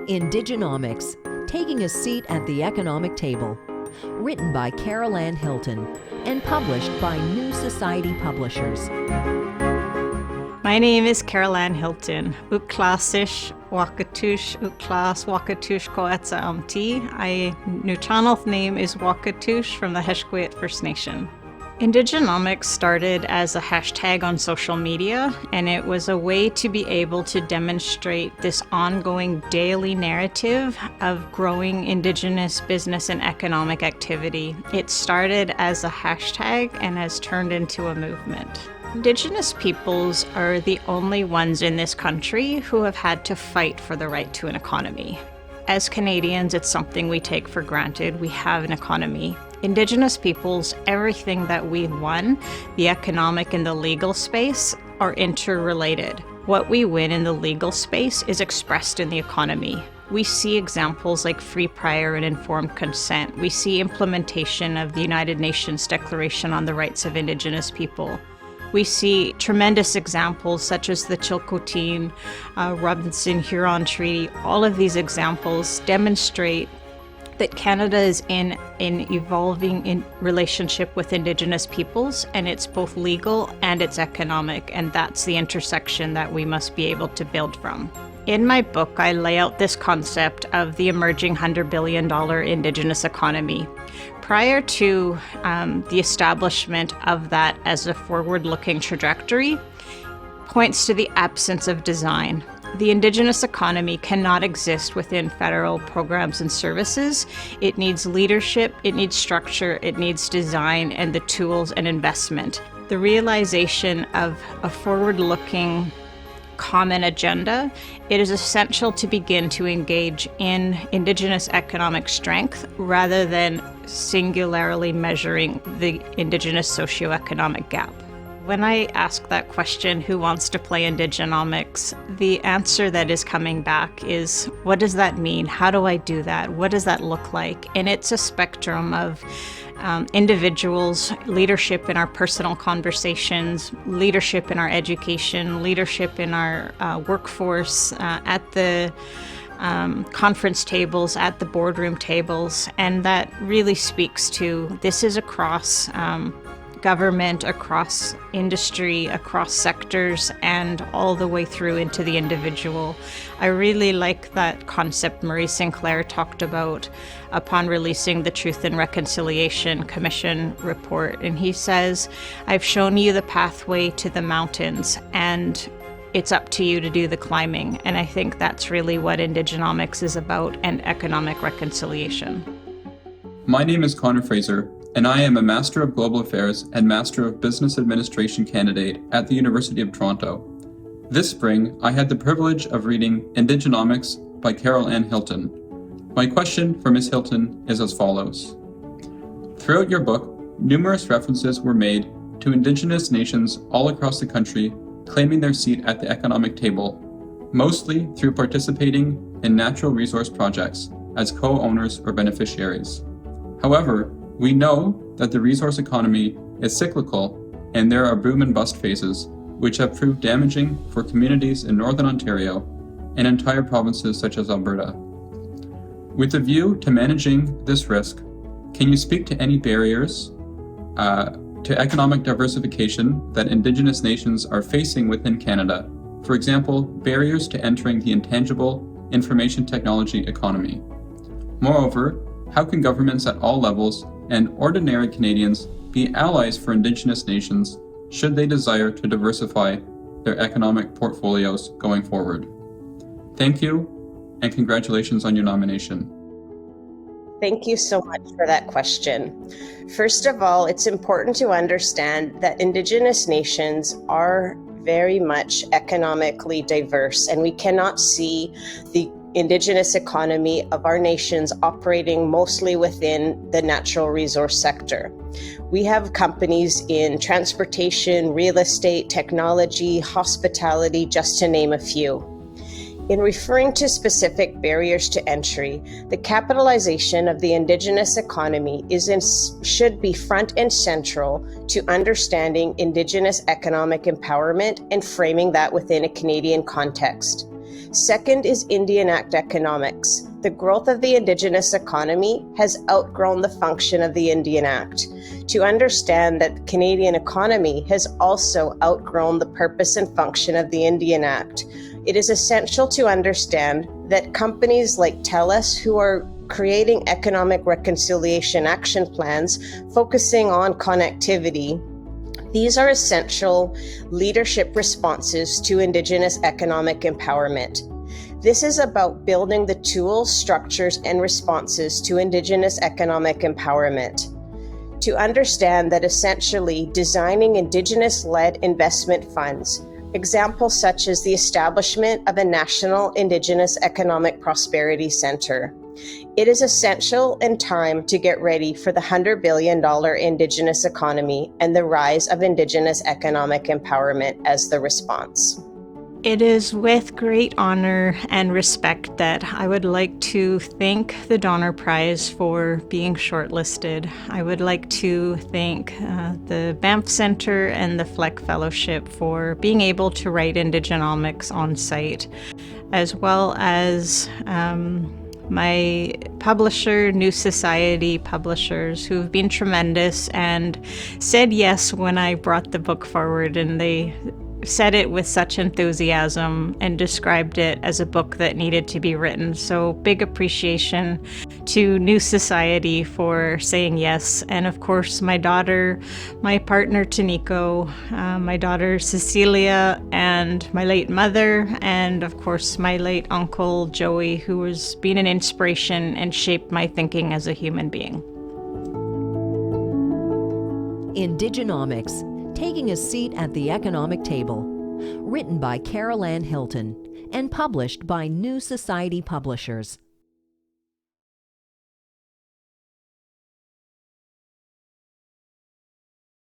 Indigenomics, Taking a Seat at the Economic Table. Written by Carol Ann Hilton and published by New Society Publishers. My name is Carol Ann Hilton. Uklasish Wakatush Uklas Wakatush Koetsa Amti. I Nutanalth name is Wakatush from the Heshkwit First Nation. Indigenomics started as a hashtag on social media, and it was a way to be able to demonstrate this ongoing daily narrative of growing Indigenous business and economic activity. It started as a hashtag and has turned into a movement. Indigenous peoples are the only ones in this country who have had to fight for the right to an economy. As Canadians, it's something we take for granted. We have an economy. Indigenous peoples, everything that we've won, the economic and the legal space, are interrelated. What we win in the legal space is expressed in the economy. We see examples like free, prior, and informed consent. We see implementation of the United Nations Declaration on the Rights of Indigenous People. We see tremendous examples such as the Chilcotin, Robinson-Huron Treaty. All of these examples demonstrate that Canada is in an evolving relationship with Indigenous peoples, and it's both legal and it's economic, and that's the intersection that we must be able to build from. In my book, I lay out this concept of the emerging $100 billion Indigenous economy. Prior to the establishment of that as a forward-looking trajectory, points to the absence of design. The Indigenous economy cannot exist within federal programs and services. It needs leadership, it needs structure, it needs design, and the tools and investment. The realization of a forward-looking common agenda, it is essential to begin to engage in Indigenous economic strength rather than singularly measuring the Indigenous socioeconomic gap. When I ask that question, who wants to play Indigenomics, the answer that is coming back is, what does that mean? How do I do that? What does that look like? And it's a spectrum of individuals, leadership in our personal conversations, leadership in our education, leadership in our workforce, at the conference tables, at the boardroom tables. And that really speaks to, this is across government, across industry, across sectors, and all the way through into the individual. I really like that concept Marie Sinclair talked about upon releasing the Truth and Reconciliation Commission report. And he says, I've shown you the pathway to the mountains, and it's up to you to do the climbing. And I think that's really what Indigenomics is about, and economic reconciliation. My name is Connor Fraser, and I am a Master of Global Affairs and Master of Business Administration candidate at the University of Toronto. This spring, I had the privilege of reading Indigenomics by Carol Ann Hilton. My question for Ms. Hilton is as follows. Throughout your book, numerous references were made to Indigenous nations all across the country claiming their seat at the economic table, mostly through participating in natural resource projects as co-owners or beneficiaries. However, we know that the resource economy is cyclical, and there are boom and bust phases, which have proved damaging for communities in Northern Ontario and entire provinces such as Alberta. With a view to managing this risk, can you speak to any barriers to economic diversification that Indigenous nations are facing within Canada? For example, barriers to entering the intangible information technology economy. Moreover, how can governments at all levels and ordinary Canadians be allies for Indigenous nations should they desire to diversify their economic portfolios going forward? Thank you, and congratulations on your nomination. Thank you so much for that question. First of all, it's important to understand that Indigenous nations are very much economically diverse, and we cannot see the Indigenous economy of our nations operating mostly within the natural resource sector. We have companies in transportation, real estate, technology, hospitality, just to name a few. In referring to specific barriers to entry, the capitalization of the Indigenous economy should be front and central to understanding Indigenous economic empowerment and framing that within a Canadian context. Second is Indian Act economics. The growth of the Indigenous economy has outgrown the function of the Indian Act. To understand that the Canadian economy has also outgrown the purpose and function of the Indian Act, it is essential to understand that companies like TELUS, who are creating economic reconciliation action plans focusing on connectivity, these are essential leadership responses to Indigenous economic empowerment. This is about building the tools, structures, and responses to Indigenous economic empowerment. To understand that essentially designing Indigenous-led investment funds, examples such as the establishment of a National Indigenous Economic Prosperity Centre. It is essential and time to get ready for the $100 billion Indigenous economy and the rise of Indigenous economic empowerment as the response. It is with great honor and respect that I would like to thank the Donner Prize for being shortlisted. I would like to thank the Banff Center and the Fleck Fellowship for being able to write Indigenomics on site, as well as my publisher, New Society Publishers, who've been tremendous and said yes when I brought the book forward, and they said it with such enthusiasm and described it as a book that needed to be written. So big appreciation to New Society for saying yes. And of course, my daughter, my partner Taniko, my daughter Cecilia, and my late mother, and of course my late uncle Joey, who has been an inspiration and shaped my thinking as a human being. Indigenomics, Taking a Seat at the Economic Table. Written by Carol Ann Hilton and published by New Society Publishers.